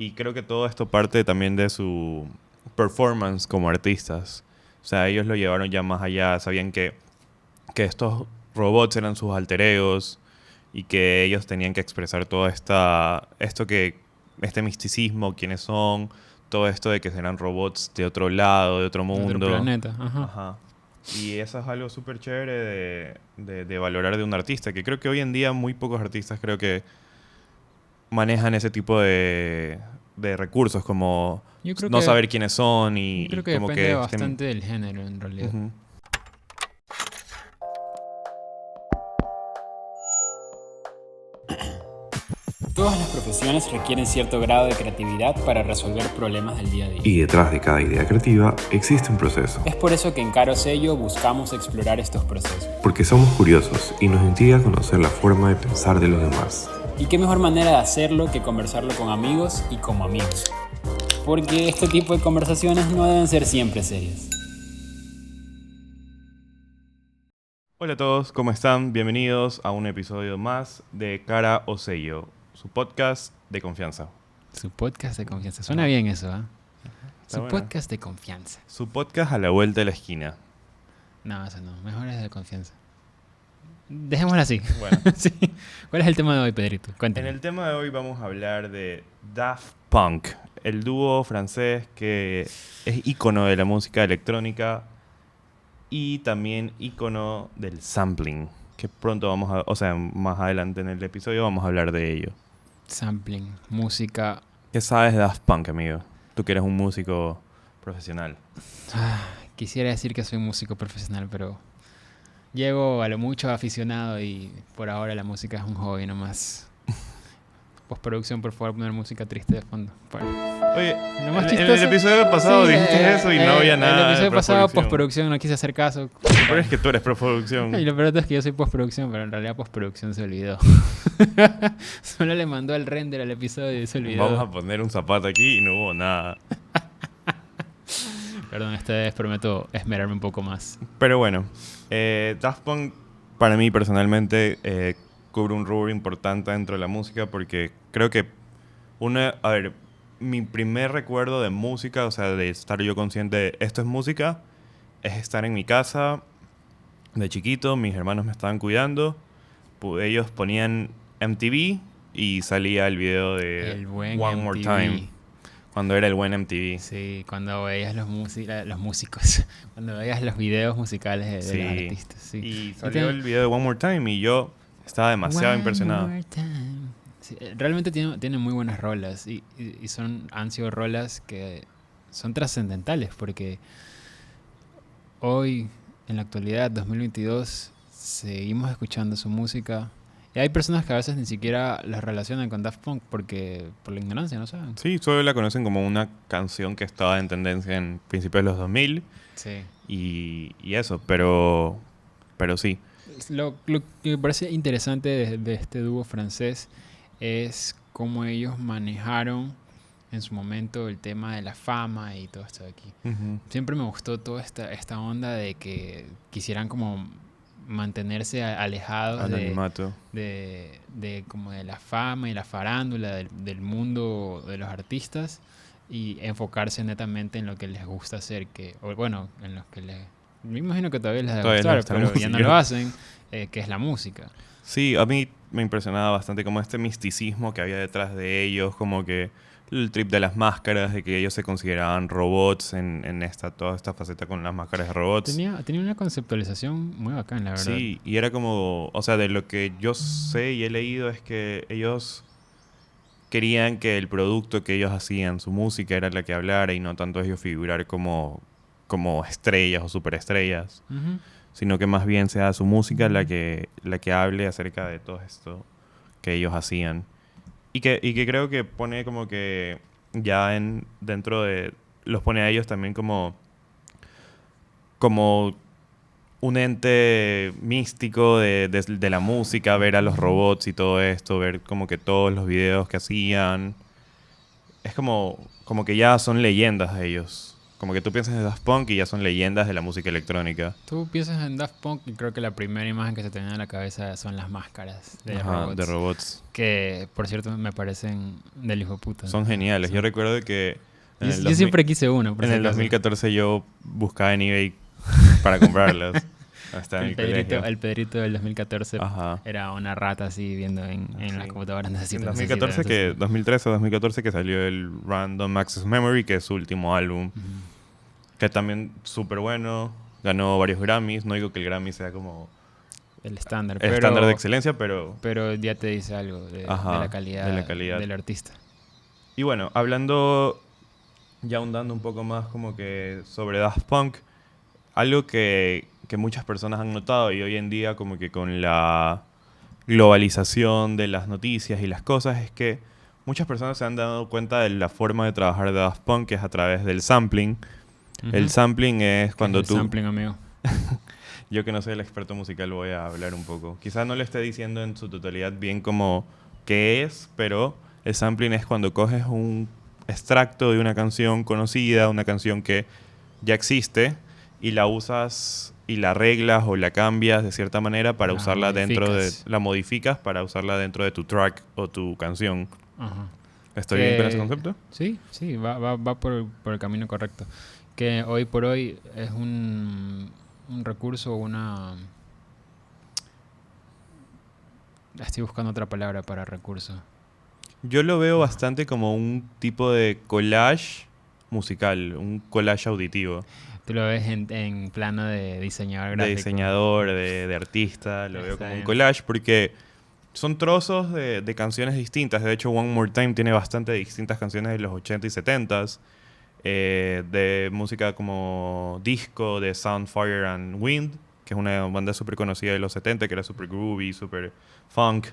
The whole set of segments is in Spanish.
Y creo que todo esto parte también de su performance como artistas. O sea, ellos lo llevaron ya más allá. Sabían que estos robots eran sus alter egos y que ellos tenían que expresar todo este misticismo, quiénes son, todo esto de que serán robots de otro lado, de otro De otro mundo. planeta. Ajá. Ajá. Y eso es algo súper chévere de valorar de un artista, que creo que hoy en día muy pocos artistas creo que manejan ese tipo de recursos, como Yo creo no que, saber quiénes son yo y creo que como depende que bastante del género, en realidad. Ujú. Todas las profesiones requieren cierto grado de creatividad para resolver problemas del día a día. Y detrás de cada idea creativa existe un proceso. Es por eso que en Caro Sello buscamos explorar estos procesos. Porque somos curiosos y nos intriga conocer la forma de pensar de los demás. Y qué mejor manera de hacerlo que conversarlo con amigos y como amigos. Porque este tipo de conversaciones no deben ser siempre serias. Hola a todos, ¿cómo están? Bienvenidos a un episodio más de Cara o Sello, su podcast de confianza. Su podcast de confianza. Suena bien eso, ¿ah? Su buena. podcast de confianza. Su podcast a la vuelta de la esquina. No, eso no. Mejor es de confianza. Dejémoslo así. Bueno, Sí. ¿Cuál es el tema de hoy, Pedrito? en Cuéntame. el tema de hoy vamos a hablar de Daft Punk, el dúo francés que es ícono de la música electrónica y también ícono del sampling, que pronto más adelante en el episodio vamos a hablar de ello. Sampling, música. ¿Qué sabes de Daft Punk, amigo? Tú que eres un músico profesional. Quisiera decir que soy músico profesional, pero llego a lo mucho aficionado y por ahora la música es un hobby nomás. Postproducción, por favor, poner música triste de fondo. Bueno. Oye, Lo más en el chistoso- episodio pasado Sí, dijiste eso y no había nada. El episodio de pasado, postproducción. postproducción, no quise hacer caso. Pero es que tú eres postproducción. Y lo peor es que yo soy postproducción, pero en realidad postproducción se olvidó. Solo le mandó el render al episodio y se olvidó. Vamos a poner un zapato aquí y no hubo nada. Perdón, esta vez prometo esmerarme un poco más. Pero bueno, Daft Punk para mí personalmente cubre un rubro importante dentro de la música porque creo que mi primer recuerdo de música, o sea, de estar yo consciente de esto es música, es estar en mi casa de chiquito, mis hermanos me estaban cuidando, ellos ponían MTV y salía el video de El buen One More MTV. Time, cuando era el buen MTV. Sí, cuando veías los músicos, cuando veías los videos musicales de los artistas. Sí. Y salió el video de One More Time y yo estaba demasiado impresionado. Sí, realmente tiene muy buenas rolas y han sido rolas que son trascendentales porque hoy, en la actualidad, 2022, seguimos escuchando su música. Y hay personas que a veces ni siquiera las relacionan con Daft Punk por la ignorancia, ¿no saben? Sí, solo la conocen como una canción que estaba en tendencia en principios de los 2000 Sí. y eso, pero sí. Lo que me parece interesante de este dúo francés es cómo ellos manejaron en su momento el tema de la fama y todo esto de aquí. Siempre me gustó toda esta onda de que quisieran como mantenerse alejados Anonimato. de como de la fama y la farándula del mundo de los artistas y enfocarse netamente en lo que les gusta hacer, en lo que me imagino que todavía les debe Todavía gustar, les gusta la pero ya no música. lo hacen, que es la música. Sí, a mí me impresionaba bastante como este misticismo que había detrás de ellos, como que el trip de las máscaras, de que ellos se consideraban robots en toda esta faceta con las máscaras de robots. Tenía una conceptualización muy bacán, la verdad. Sí, y era como, o sea, de lo que yo sé y he leído es que ellos querían que el producto que ellos hacían, su música, era la que hablara y no tanto ellos figurar como estrellas o superestrellas, Ujú. sino que más bien sea su música la que hable acerca de todo esto que ellos hacían. Y que creo que pone como que ya dentro de... Los pone a ellos también como un ente místico de la música, ver a los robots y todo esto, ver como que todos los videos que hacían. Es como que ya son leyendas de ellos. Como que tú piensas en Daft Punk y ya son leyendas de la música electrónica. Tú piensas en Daft Punk y creo que la primera imagen que se te viene a la cabeza son las máscaras de robots. De robots. Que, por cierto, me parecen del hijo de puta. Son geniales. Yo recuerdo que Yo siempre quise uno. en el 2014 yo buscaba en eBay para comprarlas. Hasta en el colegio. El Pedrito del 2014 Ajá. era una rata así viendo en las computadoras. En 2013 o 2014 que salió el Random Access Memory, que es su último álbum. Que también súper bueno. Ganó varios Grammys. No digo que el Grammy sea como el estándar. el estándar de excelencia, pero ya te dice algo de la calidad del artista. Y bueno, hablando, ya ahondando un poco más como que sobre Daft Punk, algo que muchas personas han notado y hoy en día como que con la globalización de las noticias y las cosas es que muchas personas se han dado cuenta de la forma de trabajar de Daft Punk, que es a través del sampling. El sampling es cuando tú... El sampling, amigo. Yo que no soy el experto musical voy a hablar un poco. Quizás no le esté diciendo en su totalidad bien como qué es, pero el sampling es cuando coges un extracto de una canción conocida, una canción que ya existe, y la usas y la arreglas o la cambias de cierta manera para usarla dentro de... La modificas para usarla dentro de tu track o tu canción. Ajá. ¿Estoy bien con ese concepto? Sí, va por el camino correcto. Que hoy por hoy es un recurso, Estoy buscando otra palabra para recurso. Yo lo veo bastante como un tipo de collage musical, un collage auditivo. Tú lo ves en plano de diseñador gráfico. De diseñador, de artista, lo veo como un collage porque son trozos de canciones distintas. De hecho, One More Time tiene bastante distintas canciones de los 80 y 70s. De música como disco de Sound, Fire and Wind, que es una banda súper conocida de los 70, que era súper groovy, súper funk.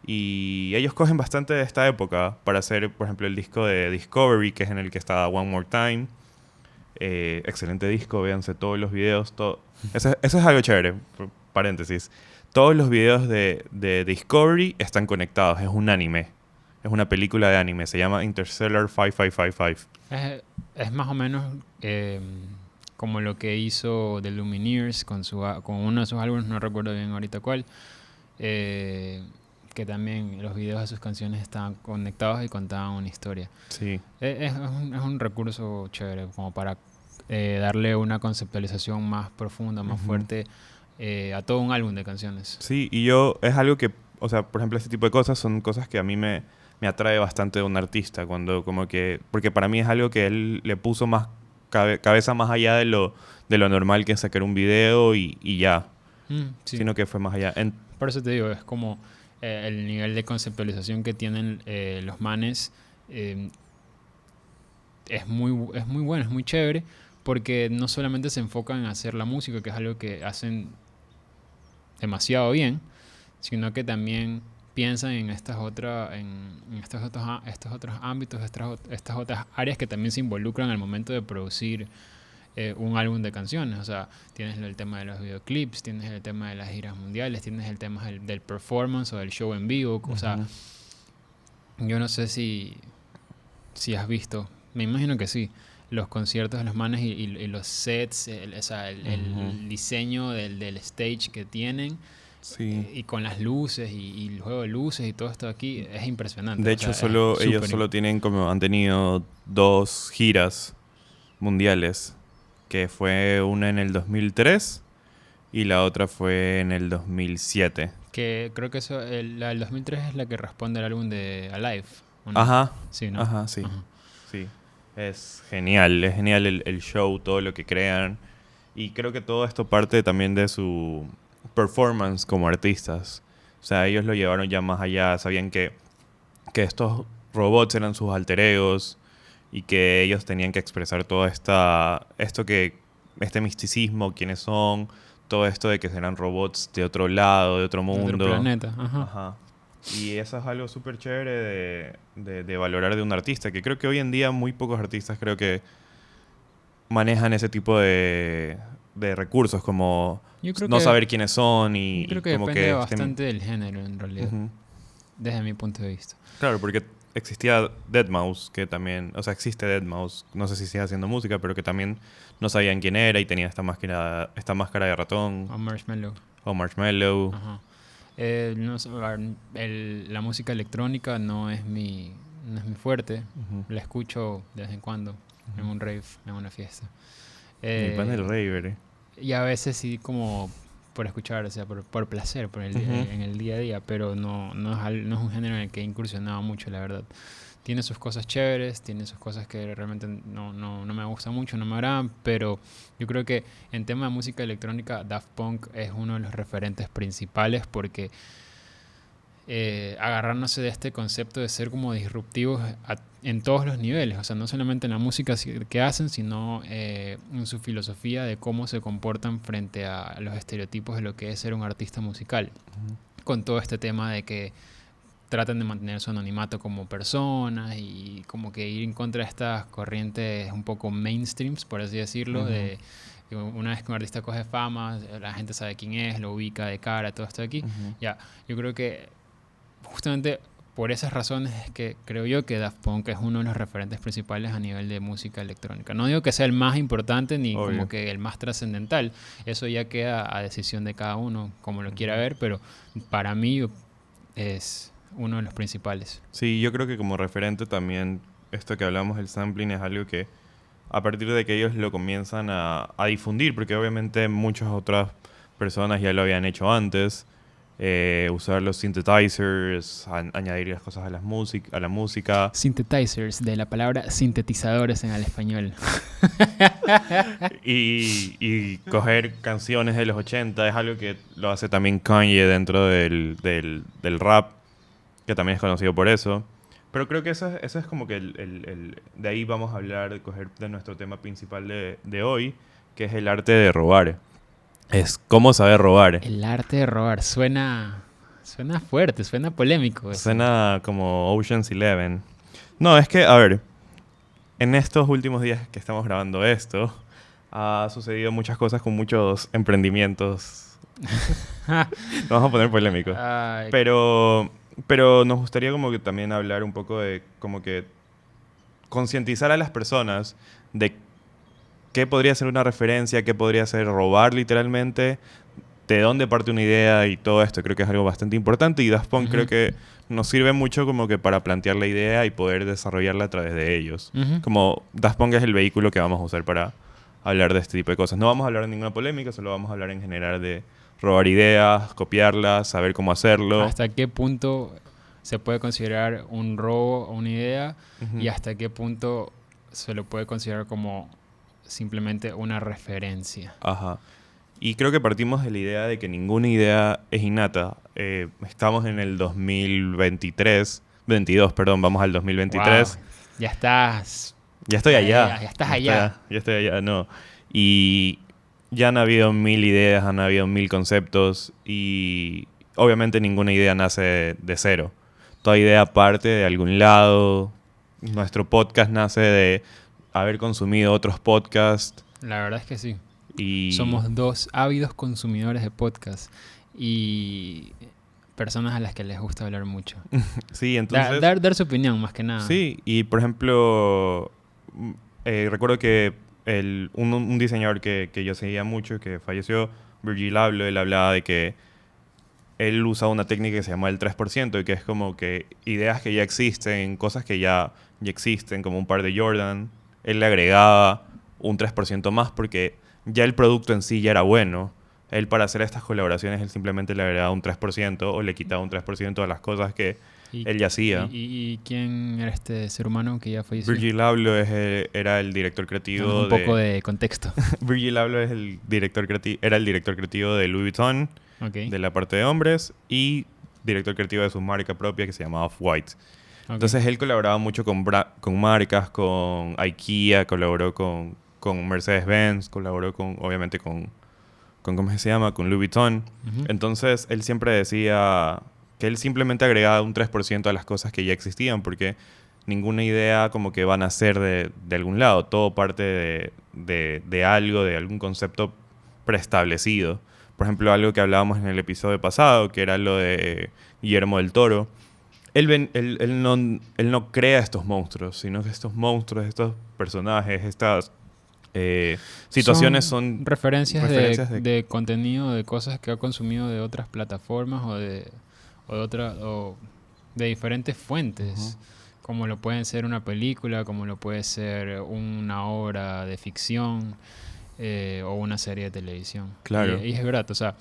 Y ellos cogen bastante de esta época para hacer, por ejemplo, el disco de Discovery, que es en el que está One More Time. Excelente disco, véanse todos los videos. Eso es algo chévere, paréntesis. Todos los videos de Discovery están conectados, es un anime. Es una película de anime, se llama Interstellar 5555. Es más o menos como lo que hizo The Lumineers con uno de sus álbumes, no recuerdo bien ahorita cuál, que también los videos de sus canciones estaban conectados y contaban una historia. Sí. Es un recurso chévere como para darle una conceptualización más profunda, más fuerte a todo un álbum de canciones. Sí, y es algo que, o sea, por ejemplo, este tipo de cosas son cosas que a mí me atrae bastante de un artista, porque para mí es algo que él le puso más cabeza más allá de lo normal que es sacar un video y ya, sí. Sino que fue más allá. Por eso te digo, es como el nivel de conceptualización que tienen los manes es muy bueno, es muy chévere, porque no solamente se enfocan en hacer la música, que es algo que hacen demasiado bien, sino que también piensan en estos otros ámbitos, estas otras áreas que también se involucran al momento de producir un álbum de canciones. O sea, tienes el tema de los videoclips, tienes el tema de las giras mundiales, tienes el tema del performance o del show en vivo. O sea, yo no sé si has visto, me imagino que sí, los conciertos de los manes y los sets, el diseño del stage que tienen. Sí. Y con las luces y el juego de luces y todo esto aquí es impresionante. De hecho, ellos solo han tenido 2 giras mundiales, que fue una en el 2003 y la otra fue en el 2007. Que creo que la del 2003 es la que responde al álbum de Alive, ¿o no? Ajá. Sí, ¿no? Ajá, sí. Ajá. Sí. Es genial el show, todo lo que crean. Y creo que todo esto parte también de su performance como artistas. O sea, ellos lo llevaron ya más allá. Sabían que estos robots eran sus alter egos y que ellos tenían que expresar todo este misticismo, quiénes son, todo esto de que serán robots de otro lado, de otro mundo. De otro planeta. Ajá. Ajá. Y eso es algo súper chévere de valorar de un artista, que creo que hoy en día muy pocos artistas creo que manejan ese tipo de recursos, como no saber quiénes son y creo que como depende bastante del género, en realidad, desde mi punto de vista. Claro, porque existía Deadmau5, que también, o sea, existe Deadmau5, no sé si sigue haciendo música, pero que también no sabían quién era y tenía esta máscara de ratón. O Marshmallow. O Marshmallow. Ajá. No sé, la música electrónica no es mi fuerte. Ujú. La escucho de vez en cuando en un rave, en una fiesta. Mi pan del raver. Y a veces sí como por escuchar, o sea, por placer, en el día a día, pero no es un género en el que he incursionado mucho, la verdad. Tiene sus cosas chéveres, tiene sus cosas que realmente no me gustan mucho, no me agradan, pero yo creo que en tema de música electrónica, Daft Punk es uno de los referentes principales porque agarrándose de este concepto de ser como disruptivos en todos los niveles, o sea, no solamente en la música que hacen, sino en su filosofía de cómo se comportan frente a los estereotipos de lo que es ser un artista musical, con todo este tema de que tratan de mantener su anonimato como personas y como que ir en contra de estas corrientes un poco mainstreams, por así decirlo, de una vez que un artista coge fama, la gente sabe quién es, lo ubica de cara, todo esto de aquí. Ya, yo creo que justamente por esas razones es que creo yo que Daft Punk es uno de los referentes principales a nivel de música electrónica. No digo que sea el más importante ni Obvio. como que el más trascendental. Eso ya queda a decisión de cada uno, como lo quiera ver, pero para mí es uno de los principales. Sí, yo creo que como referente también esto que hablamos del sampling es algo que a partir de que ellos lo comienzan a difundir, porque obviamente muchas otras personas ya lo habían hecho antes, usar los synthesizers, añadir las cosas a la música. Synthesizers, de la palabra sintetizadores en el español. y coger canciones de los 80 es algo que lo hace también Kanye dentro del rap, que también es conocido por eso. Pero creo que eso es como que de ahí vamos a hablar, de coger de nuestro tema principal de hoy, que es el arte de robar. Es cómo saber robar. El arte de robar suena fuerte, suena polémico. Eso. Suena como Ocean's 11. No, es que, a ver, en estos últimos días que estamos grabando esto, ha sucedido muchas cosas con muchos emprendimientos. Nos vamos a poner polémicos. Ay, Pero nos gustaría como que también hablar un poco de como que concientizar a las personas de qué podría ser una referencia, qué podría ser robar literalmente, de dónde parte una idea y todo esto. Creo que es algo bastante importante y Daft Punk creo que nos sirve mucho como que para plantear la idea y poder desarrollarla a través de ellos. Como Daft Punk es el vehículo que vamos a usar para hablar de este tipo de cosas. No vamos a hablar de ninguna polémica, solo vamos a hablar en general de robar ideas, copiarlas, saber cómo hacerlo. ¿Hasta qué punto se puede considerar un robo o una idea? Y hasta qué punto se lo puede considerar como simplemente una referencia. Ajá. Y creo que partimos de la idea de que ninguna idea es innata. Estamos en el 22, perdón, vamos al 2023. Wow. Ya estás. Ya estoy allá. Ya estás allá. Ya estoy allá, no. Y ya han habido 1000 ideas, han habido 1000 conceptos y obviamente ninguna idea nace de cero. Toda idea parte de algún lado. Nuestro podcast nace de haber consumido otros podcasts. La verdad es que sí. Y Somos dos ávidos consumidores de podcast y personas a las que les gusta hablar mucho. sí, entonces... Dar su opinión, más que nada. Sí, y por ejemplo, recuerdo que un diseñador que yo seguía mucho, que falleció, Virgil Abloh, él hablaba de que él usaba una técnica que se llama el 3%, y que es como que ideas que ya existen, cosas que ya existen, como un par de Jordan, él le agregaba un 3% más porque ya el producto en sí ya era bueno. Él para hacer estas colaboraciones, él simplemente le agregaba un 3% o le quitaba un 3% a las cosas que él ya hacía. ¿Y quién era este ser humano que ya falleció? Virgil Abloh era el director creativo Un poco de contexto. Virgil Abloh era el director creativo de Louis Vuitton, de la parte de hombres, y director creativo de su marca propia que se llamaba Off-White. Entonces él colaboraba mucho con marcas, con IKEA, colaboró con Mercedes-Benz, colaboró obviamente con ¿cómo se llama? Con Louis Vuitton. Entonces él siempre decía que él simplemente agregaba un 3% a las cosas que ya existían, porque ninguna idea como que va a nacer de algún lado. Todo parte de algo, de algún concepto preestablecido. Por ejemplo, algo que hablábamos en el episodio pasado, que era lo de Guillermo del Toro. Él no crea estos monstruos, sino que estos monstruos, estos personajes, estas situaciones son referencias referencias de contenido, de cosas que ha consumido de otras plataformas o de diferentes fuentes, como lo pueden ser una película, como lo puede ser una obra de ficción o una serie de televisión. Claro. Y es verdad, o sea,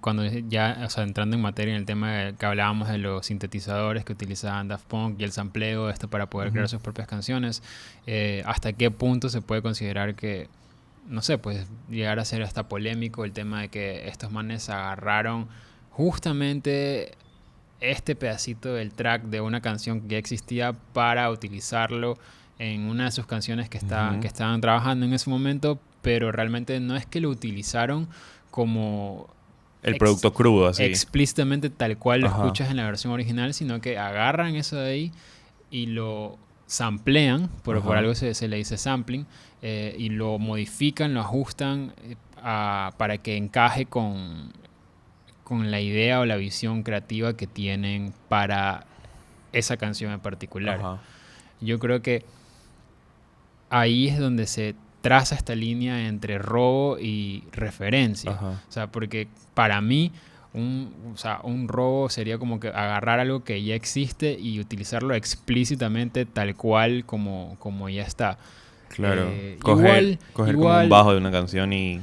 cuando ya, o sea, entrando en materia en el tema que hablábamos de los sintetizadores que utilizaban Daft Punk y el sampleo, esto para poder crear sus propias canciones, ¿hasta qué punto se puede considerar que, no sé, pues llegar a ser hasta polémico el tema de que estos manes agarraron justamente este pedacito del track de una canción que ya existía para utilizarlo en una de sus canciones que estaban trabajando en ese momento, pero realmente no es que lo utilizaron como el producto crudo, así. explícitamente tal cual lo Ajá. escuchas en la versión original, sino que agarran eso de ahí y lo samplean, por Ajá. algo se le dice sampling, y lo modifican, lo ajustan para que encaje con la idea o la visión creativa que tienen para esa canción en particular. Ajá. Yo creo que ahí es donde se traza esta línea entre robo y referencia. Ajá. O sea, porque para mí un robo sería como que agarrar algo que ya existe y utilizarlo explícitamente tal cual como ya está. Claro. Coger como un bajo de una canción y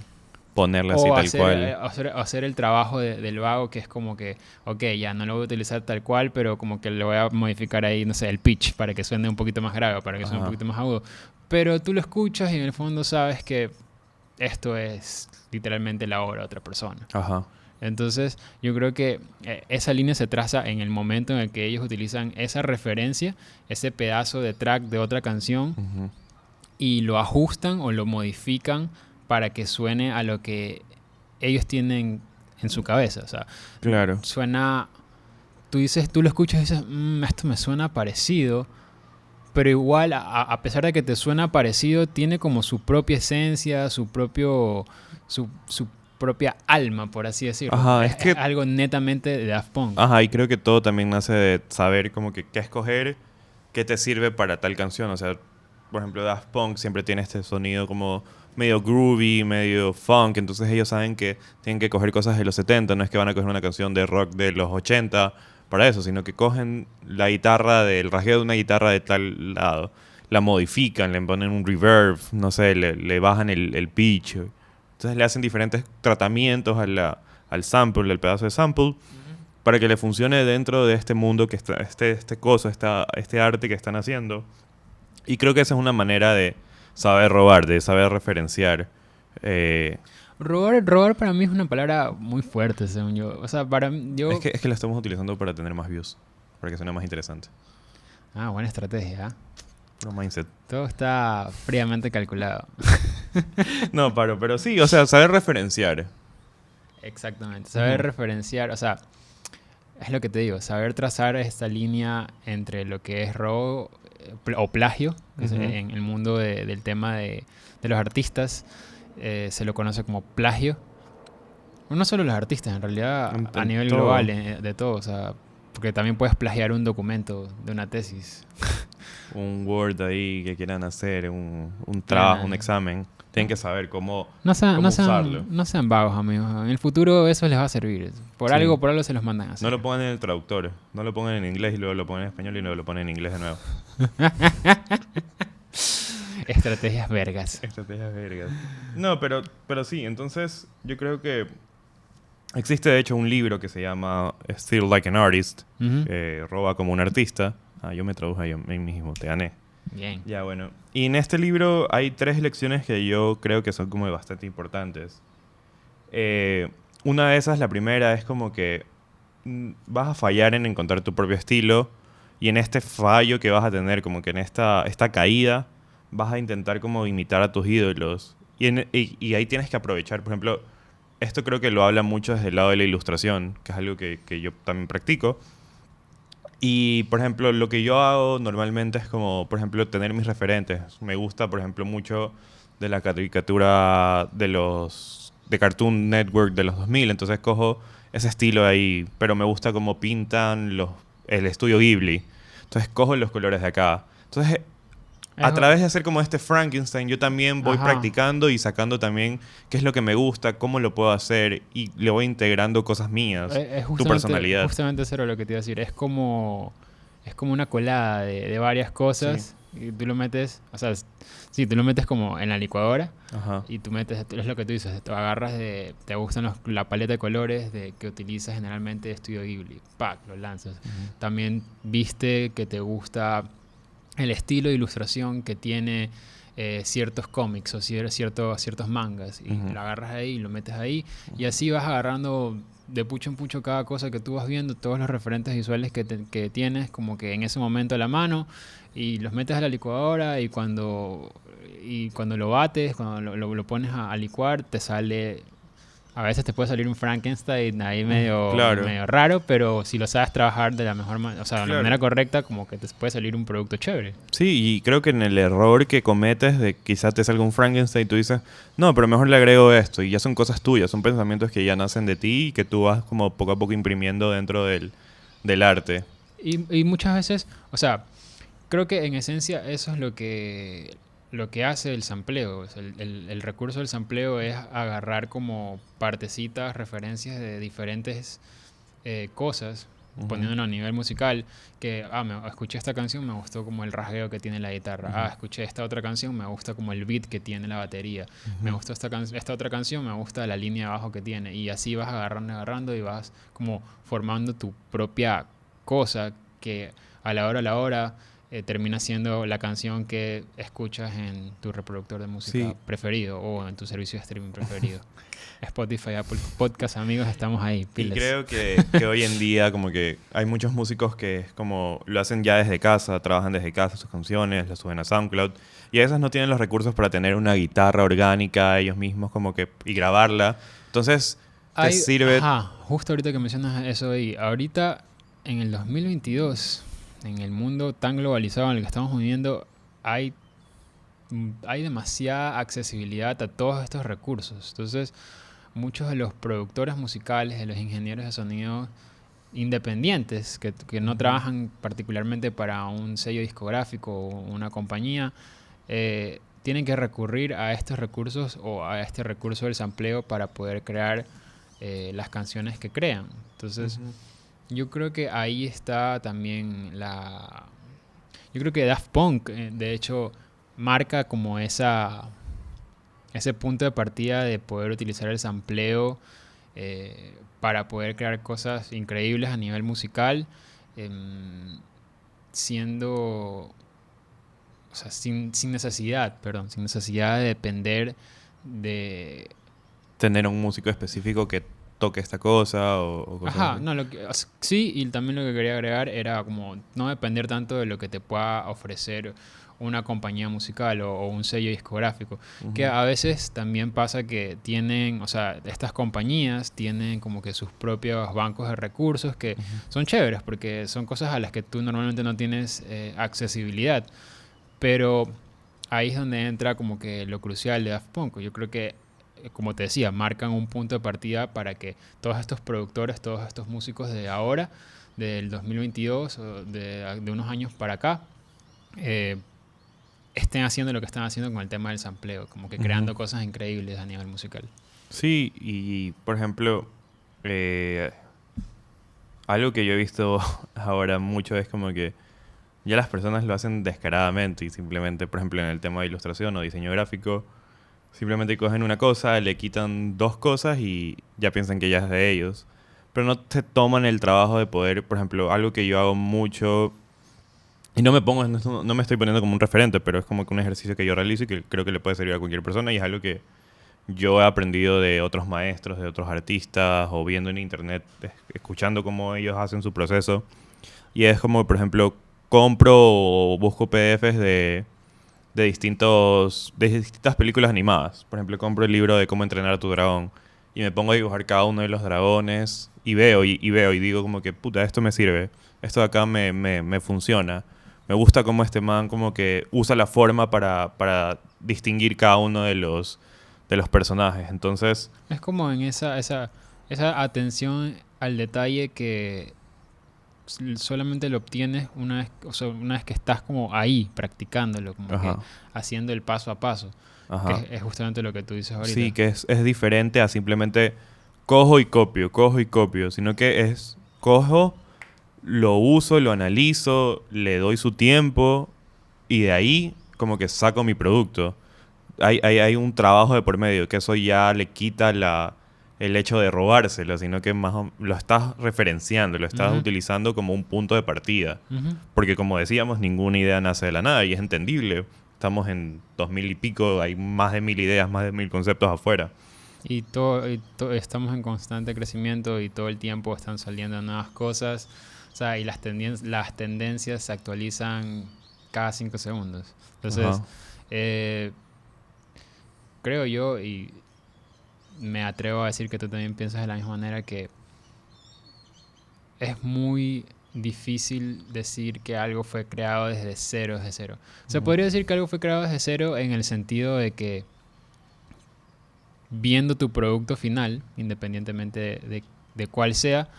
ponerla así o tal cual. hacer el trabajo del vago, que es como que, ok, ya no lo voy a utilizar tal cual, pero como que le voy a modificar ahí, no sé, el pitch para que suene un poquito más grave, para que suene un Ajá. poquito más agudo. Pero tú lo escuchas y en el fondo sabes que esto es literalmente la obra de otra persona. Ajá. Entonces, yo creo que esa línea se traza en el momento en el que ellos utilizan esa referencia, ese pedazo de track de otra canción, Ujú. y lo ajustan o lo modifican para que suene a lo que ellos tienen en su cabeza. O sea, Claro. suena... Tú lo escuchas y dices, esto me suena parecido, pero igual, a pesar de que te suena parecido, tiene como su propia esencia, su propia alma, por así decirlo. Ajá, es algo netamente de Daft Punk. Ajá, y creo que todo también nace de saber como que qué escoger, qué te sirve para tal canción. O sea, por ejemplo, Daft Punk siempre tiene este sonido como medio groovy, medio funk. Entonces ellos saben que tienen que coger cosas de los 70. No es que van a coger una canción de rock de los 80 para eso, sino que cogen la guitarra, el rasgueo de una guitarra de tal lado, la modifican, le ponen un reverb, no sé, le bajan el pitch. Entonces le hacen diferentes tratamientos al sample, al pedazo de sample, para que le funcione dentro de este mundo que está, este arte que están haciendo. Y creo que esa es una manera de saber robar, de saber referenciar. Robar para mí es una palabra muy fuerte, según yo. O sea, para mí, yo... Es que la estamos utilizando para tener más views, para que suene más interesante. Ah, buena estrategia. Puro mindset. Todo está fríamente calculado. No, pero sí, o sea, saber referenciar. Exactamente. Saber referenciar, o sea, es lo que te digo, saber trazar esta línea entre lo que es robo o plagio, que es en el mundo del tema de los artistas, se lo conoce como plagio. No solo los artistas, en realidad a nivel todo. global, de todo, o sea, porque también puedes plagiar un documento de una tesis. Un Word ahí que quieran hacer, un trabajo, un examen. Tienen que saber cómo usarlo. No sean vagos, amigos. En el futuro eso les va a servir. Por Sí. algo se los mandan a hacer. No lo pongan en el traductor. No lo pongan en inglés y luego lo pongan en español y luego lo ponen en inglés de nuevo. Estrategias vergas. Estrategias vergas. No, pero sí. Entonces, yo creo que existe de hecho un libro que se llama Still Like an Artist. Ujú. Roba como un artista. Yo me traduje yo mismo. Te gané. Bien. Ya, bueno. Y en este libro hay 3 lecciones que yo creo que son como bastante importantes. Una de esas, la primera, es como que vas a fallar en encontrar tu propio estilo y en este fallo que vas a tener, como que en esta caída, vas a intentar como imitar a tus ídolos. Y ahí tienes que aprovechar, por ejemplo, esto creo que lo habla mucho desde el lado de la ilustración, que es algo que yo también practico. Y, por ejemplo, lo que yo hago normalmente es como, por ejemplo, tener mis referentes. Me gusta, por ejemplo, mucho de la caricatura de Cartoon Network de los 2000. Entonces cojo ese estilo ahí, pero me gusta cómo pintan el estudio Ghibli. Entonces cojo los colores de acá. Entonces, a través de hacer como este Frankenstein, yo también voy practicando y sacando también qué es lo que me gusta, cómo lo puedo hacer, y le voy integrando cosas mías, tu personalidad. Justamente eso era lo que te iba a decir. Es como una colada de varias cosas. Sí. Y tú lo metes, o sea, sí, tú lo metes como en la licuadora. Ajá. Y tú metes, es lo que tú dices, te agarras te gustan la paleta de colores que utilizas generalmente de Estudio Ghibli. ¡Pac! Lo lanzas. También viste que te gusta el estilo de ilustración que tiene ciertos cómics o ciertos mangas, y lo agarras ahí y lo metes ahí, y así vas agarrando de pucho en pucho cada cosa que tú vas viendo, todos los referentes visuales que tienes como que en ese momento a la mano, y los metes a la licuadora, y cuando lo bates, cuando lo pones a licuar, te sale... A veces te puede salir un Frankenstein ahí medio raro, pero si lo sabes trabajar de la mejor manera, o sea, de la manera correcta, como que te puede salir un producto chévere. Sí, y creo que en el error que cometes de quizás te salga un Frankenstein y tú dices, no, pero mejor le agrego esto, y ya son cosas tuyas, son pensamientos que ya nacen de ti y que tú vas como poco a poco imprimiendo dentro del arte. Y muchas veces, o sea, creo que en esencia eso es lo que hace el sampleo. O sea, el recurso del sampleo es agarrar como partecitas, referencias de diferentes cosas, poniéndolo a nivel musical, que escuché esta canción, me gustó como el rasgueo que tiene la guitarra. Escuché esta otra canción, me gusta como el beat que tiene la batería. Me gustó esta otra canción, me gusta la línea de bajo que tiene. Y así vas agarrando y vas como formando tu propia cosa que a la hora termina siendo la canción que escuchas en tu reproductor de música preferido o en tu servicio de streaming preferido. Spotify, Apple Podcast, amigos, estamos ahí. Piles. Y creo que hoy en día como que hay muchos músicos que como lo hacen ya desde casa, trabajan desde casa sus canciones, las suben a SoundCloud, y a veces no tienen los recursos para tener una guitarra orgánica ellos mismos como que y grabarla. Entonces, te sirve... Justo ahorita que mencionas eso ahí, ahorita en el 2022... en el mundo tan globalizado en el que estamos viviendo, hay demasiada accesibilidad a todos estos recursos. Entonces, muchos de los productores musicales, de los ingenieros de sonido independientes, que no trabajan particularmente para un sello discográfico o una compañía, tienen que recurrir a estos recursos o a este recurso del sampleo para poder crear las canciones que crean. Entonces... yo creo que ahí está también yo creo que Daft Punk, de hecho, marca como ese punto de partida de poder utilizar el sampleo para poder crear cosas increíbles a nivel musical, siendo... O sea, sin necesidad de depender de... tener un músico específico que toque esta cosa o cosas así. No, sí, y también lo que quería agregar era como no depender tanto de lo que te pueda ofrecer una compañía musical o un sello discográfico, que a veces también pasa que tienen, o sea, estas compañías tienen como que sus propios bancos de recursos que son chéveres porque son cosas a las que tú normalmente no tienes accesibilidad, pero ahí es donde entra como que lo crucial de Daft Punk. Yo creo que, como te decía, marcan un punto de partida para que todos estos productores, todos estos músicos de ahora, del 2022, o de unos años para acá, estén haciendo lo que están haciendo con el tema del sampleo, como que creando cosas increíbles a nivel musical. Sí, y por ejemplo, algo que yo he visto ahora mucho es como que ya las personas lo hacen descaradamente y simplemente, por ejemplo, en el tema de ilustración o diseño gráfico, simplemente cogen una cosa, le quitan dos cosas y ya piensan que ya es de ellos. Pero no se toman el trabajo de poder, por ejemplo, algo que yo hago mucho, y no me estoy poniendo como un referente, pero es como que un ejercicio que yo realizo y que creo que le puede servir a cualquier persona, y es algo que yo he aprendido de otros maestros, de otros artistas, o viendo en internet, escuchando cómo ellos hacen su proceso. Y es como, por ejemplo, compro o busco PDFs de distintas películas animadas. Por ejemplo, compro el libro de Cómo entrenar a tu dragón y me pongo a dibujar cada uno de los dragones y veo y digo como que, puta, esto me sirve. Esto de acá me funciona. Me gusta cómo este man como que usa la forma para distinguir cada uno de los personajes. Entonces... es como en esa esa atención al detalle que solamente lo obtienes una vez, o sea, una vez que estás como ahí practicándolo, como Ajá. que haciendo el paso a paso, Ajá. que es justamente lo que tú dices ahorita. Sí, que es diferente a simplemente cojo y copio, sino que es cojo, lo uso, lo analizo, le doy su tiempo y de ahí como que saco mi producto. Hay un trabajo de por medio, que eso ya le quita el hecho de robárselo, sino que lo estás referenciando, lo estás Ujú. utilizando como un punto de partida. Ujú. Porque como decíamos, ninguna idea nace de la nada y es entendible. Estamos en 2000 y pico, hay más de 1000 ideas, más de 1000 conceptos afuera. Estamos en constante crecimiento y todo el tiempo están saliendo nuevas cosas. O sea, y las tendencias se actualizan cada 5 segundos. Entonces, Ajá. creo yo, y me atrevo a decir que tú también piensas de la misma manera, que es muy difícil decir que algo fue creado desde cero, Se Ujú. podría decir que algo fue creado desde cero en el sentido de que viendo tu producto final, independientemente de cuál sea,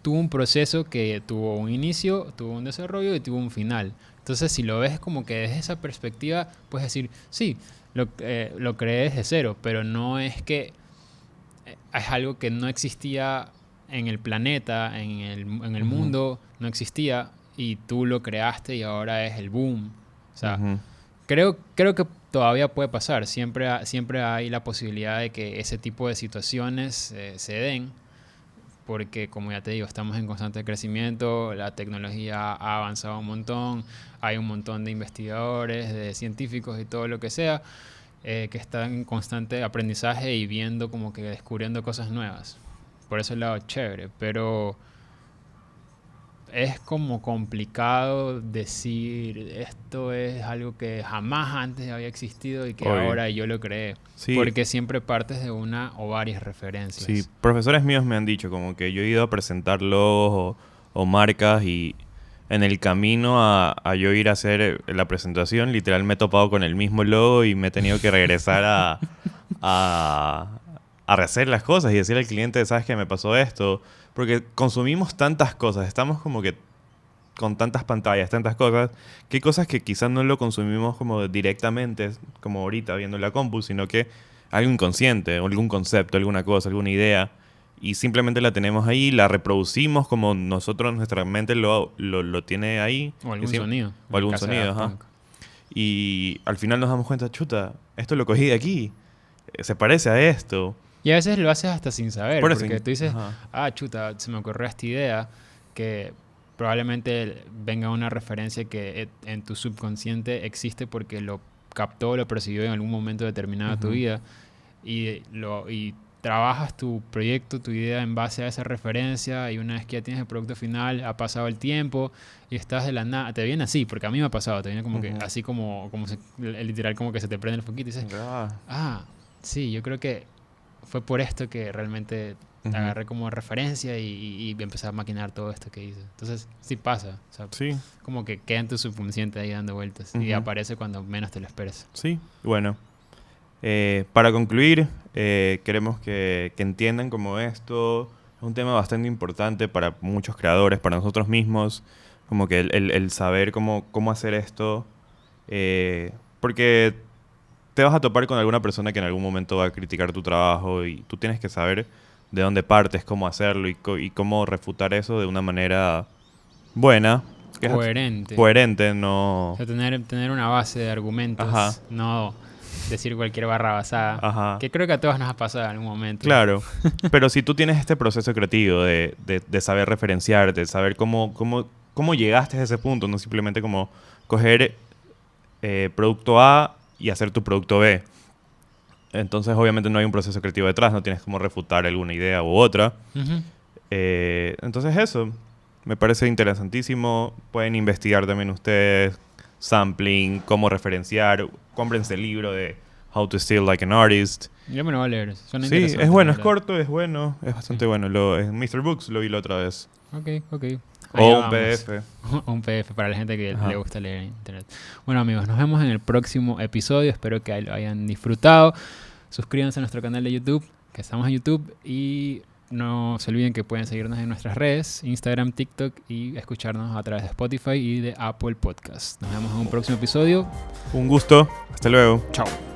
tuvo un proceso que tuvo un inicio, tuvo un desarrollo y tuvo un final. Entonces, si lo ves como que desde esa perspectiva, puedes decir, sí, lo creé desde cero, pero no es que es algo que no existía en el planeta, en el Ujú. mundo, no existía y tú lo creaste y ahora es el boom. O sea, Ujú. creo que todavía puede pasar. Siempre hay la posibilidad de que ese tipo de situaciones se den, porque como ya te digo, estamos en constante crecimiento, la tecnología ha avanzado un montón, hay un montón de investigadores, de científicos y todo lo que sea, que están en constante aprendizaje y viendo como que descubriendo cosas nuevas. Por ese lado chévere, pero es como complicado decir esto es algo que jamás antes había existido y que Obvio. ahora yo lo creé. Sí. Porque siempre partes de una o varias referencias. Sí, profesores míos me han dicho como que yo he ido a presentar logos o marcas y en el camino a yo ir a hacer la presentación, literal me he topado con el mismo logo y me he tenido que regresar a, a rehacer las cosas y decirle al cliente, ¿sabes qué? Me pasó esto. Porque consumimos tantas cosas, estamos como que con tantas pantallas, tantas cosas, que hay cosas que quizás no lo consumimos como directamente, como ahorita viendo la compu, sino que algo inconsciente, o algún concepto, alguna cosa, alguna idea, y simplemente la tenemos ahí, la reproducimos como nosotros, nuestra mente lo tiene ahí. O algún Y sonido. O algún sonido, ajá. Punk. Y al final nos damos cuenta, chuta, esto lo cogí de aquí, se parece a esto. Y a veces lo haces hasta sin saber, Por eso, porque tú dices, ajá. chuta, se me ocurrió esta idea, que probablemente venga una referencia que en tu subconsciente existe porque lo captó, lo percibió en algún momento determinado de tu Ujú. vida, y trabajas tu proyecto, tu idea en base a esa referencia, y una vez que ya tienes el producto final, ha pasado el tiempo, y estás de la nada, te viene así, porque a mí me ha pasado, te viene como que Ujú. así como literal como que se te prende el foquito y dices, sí, yo creo que fue por esto que realmente Ujú. agarré como referencia y empecé a maquinar todo esto que hice. Entonces, sí pasa. O sea, Sí, como que queda en tu subconsciente ahí dando vueltas y Ujú. aparece cuando menos te lo esperes. sí. Bueno, para concluir, queremos que entiendan como esto es un tema bastante importante para muchos creadores, para nosotros mismos, como que el saber cómo hacer esto, porque te vas a topar con alguna persona que en algún momento va a criticar tu trabajo y tú tienes que saber de dónde partes, cómo hacerlo y cómo refutar eso de una manera buena. que es Coherente. Coherente, no... O sea, tener una base de argumentos, Ajá. no decir cualquier barra basada. Ajá. Que creo que a todos nos ha pasado en algún momento. Claro, pero si tú tienes este proceso creativo de saber referenciarte, de saber cómo llegaste a ese punto, no simplemente como coger producto A y hacer tu producto B. Entonces obviamente no hay un proceso creativo detrás, no tienes como refutar alguna idea u otra. Ujú. Entonces eso, me parece interesantísimo. Pueden investigar también ustedes sampling, cómo referenciar, cómprense el libro de How to Steal Like an Artist. Yo me lo voy a leer. Suena Sí, interesante, es bueno, la es verdad. corto, es bueno, es bastante bueno. En Mr. Books lo vi la otra vez. Ok. O Allá un vamos. PDF. Un PDF para la gente que Ajá. le gusta leer en internet. Bueno, amigos, nos vemos en el próximo episodio. Espero que lo hayan disfrutado. Suscríbanse a nuestro canal de YouTube, que estamos en YouTube. Y no se olviden que pueden seguirnos en nuestras redes, Instagram, TikTok y escucharnos a través de Spotify y de Apple Podcast. Nos vemos en un próximo episodio. Un gusto. Hasta luego. Chao.